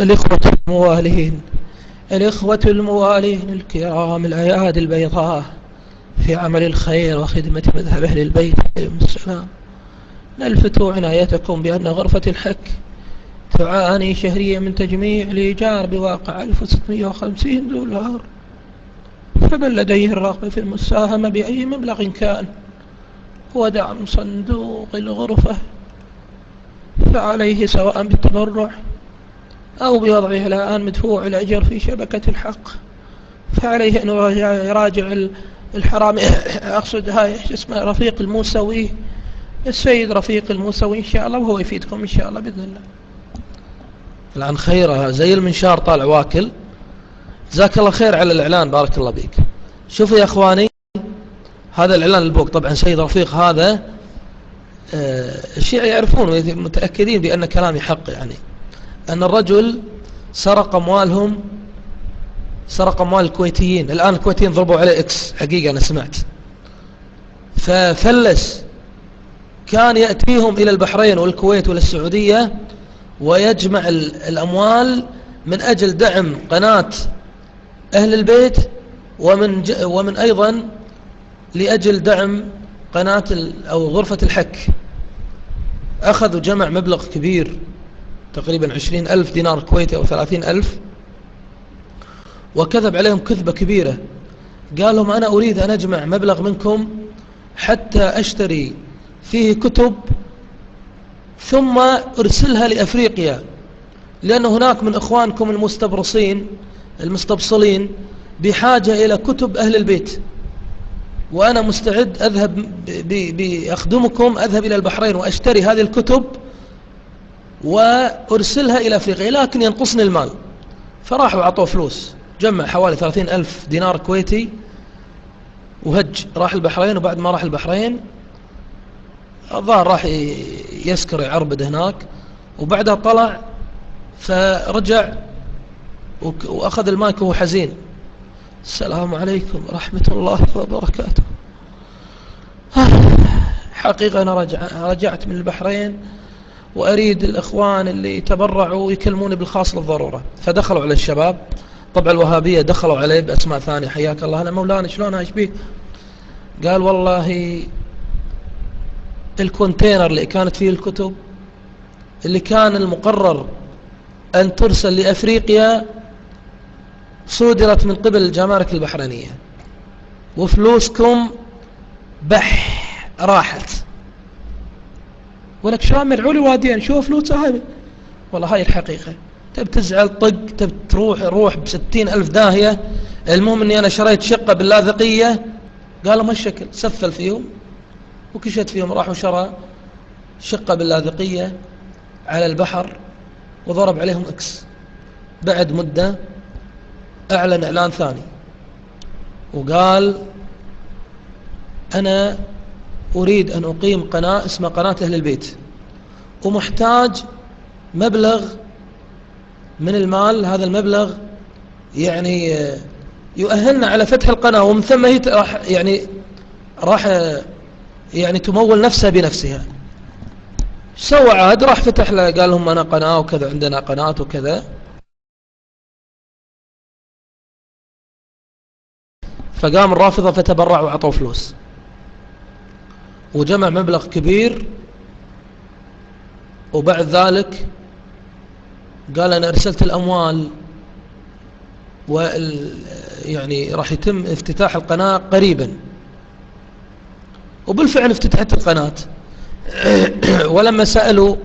الإخوة الموالين، الإخوة الموالين الكرام، الأيادي البيضاء في عمل الخير وخدمة مذهب أهل البيت عليهم السلام، نلفت عنايتكم بأن غرفة الحك تعاني شهريا من تجميع الإيجار بواقع 1650 دولار، فمن لديه الرغبة في المساهمة بأي مبلغ كان ودعم صندوق الغرفة فعليه سواء بالتبرع أو بوضعه الآن مدفوع الأجر في شبكة الحق، فعليه أن يراجع الحرامي أقصد هاي اسمه رفيق الموسوي، السيد رفيق الموسوي إن شاء الله، وهو يفيدكم إن شاء الله بإذن الله. الآن خيرها زي المنشار طالع واكل. جزاك الله خير على الإعلان، بارك الله بيك. شوفوا يا أخواني، هذا الإعلان البوك طبعا سيد رفيق هذا الشيعة يعرفون متأكدين بأن كلامي حق، يعني أن الرجل سرق أموالهم، سرق أموال الكويتيين. الآن الكويتيين ضربوا عليه إكس حقيقة أنا سمعت، ففلس. كان يأتيهم إلى البحرين والكويت والسعودية ويجمع الأموال من أجل دعم قناة أهل البيت ومن أيضا لأجل دعم قناة أو غرفة الحك. أخذوا جمع مبلغ كبير تقريبا 20,000 دينار كويتي أو 30,000، وكذب عليهم كذبة كبيرة. قال لهم أنا أريد أن أجمع مبلغ منكم حتى أشتري فيه كتب ثم أرسلها لأفريقيا، لأن هناك من إخوانكم المستبرصين المستبصلين بحاجة إلى كتب أهل البيت، وأنا مستعد أذهب بأخدمكم، أذهب إلى البحرين وأشتري هذه الكتب وأرسلها إلى أفريقيا، لكن ينقصني المال. فراحوا وعطوا فلوس، جمع حوالي 30,000 دينار كويتي وهج راح البحرين. وبعد ما راح البحرين الظاهر راح يسكر يعربد هناك، وبعدها طلع فرجع وأخذ المايك وهو حزين. السلام عليكم ورحمة الله وبركاته. حقيقة أنا رجعت من البحرين وأريد الإخوان اللي تبرعوا يكلموني بالخاص للضرورة. فدخلوا على الشباب، طبعا الوهابية دخلوا عليه بأسماء ثانية، حياك الله أنا مولانا شلون ايش بيك؟ قال والله الكونتينر اللي كانت فيه الكتب اللي كان المقرر أن ترسل لأفريقيا صودرت من قبل الجمارك البحرينية، وفلوسكم راحت. ولك شلون مدعوا لي وادين شو فلوسها هاي؟ والله هاي الحقيقة. تب تزعل طق، تب روح ب60,000 داهية. المهم اني انا شريت شقة باللاذقية. قالوا ما الشكل، سفل فيهم وكشت فيهم، راح وشرى شقة باللاذقية على البحر وضرب عليهم اكس. بعد مدة اعلن اعلان ثاني وقال انا اريد ان اقيم قناة اسمها قناة اهل البيت، ومحتاج مبلغ من المال. هذا المبلغ يعني يؤهلنا على فتح القناة، ومن ثم هي راح يعني تمول نفسها بنفسها. سوى عاد، راح فتح له قال لهم أنا قناة وكذا، عندنا قناة وكذا. فقام الرافضة فتبرعوا وعطوا فلوس وجمع مبلغ كبير. وبعد ذلك قال أنا أرسلت الأموال يعني راح يتم افتتاح القناة قريبا. وبالفعل افتتحت القناة. ولما سألوا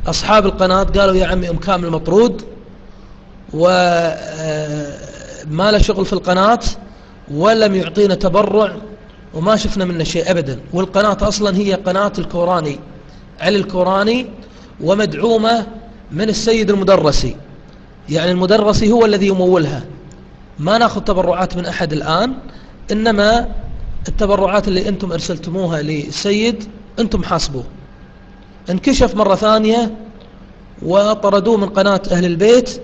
أصحاب القناة قالوا يا عمي كامل مطرود وما له شغل في القناة ولم يعطينا تبرع وما شفنا منه شيء أبدا. والقناة أصلا هي قناة الكوراني، علي الكوراني، ومدعومة من السيد المدرسي، يعني المدرسي هو الذي يمولها. ما ناخذ تبرعات من أحد الآن، إنما التبرعات اللي أنتم أرسلتموها للسيد أنتم حاسبوه. انكشف مرة ثانية وطردوه من قناة أهل البيت،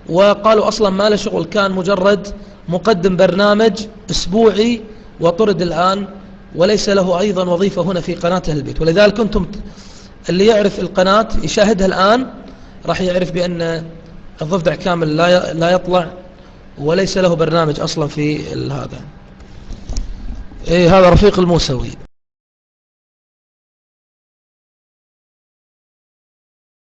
وقالوا أصلا ما له شغل، كان مجرد مقدم برنامج أسبوعي وطرد الآن، وليس له أيضا وظيفة هنا في قناة أهل البيت. ولذلك أنتم اللي يعرف القناة يشاهدها الآن راح يعرف بأن الضفدع كامل لا يطلع وليس له برنامج أصلا في هذا. هذا رفيق الموسوي.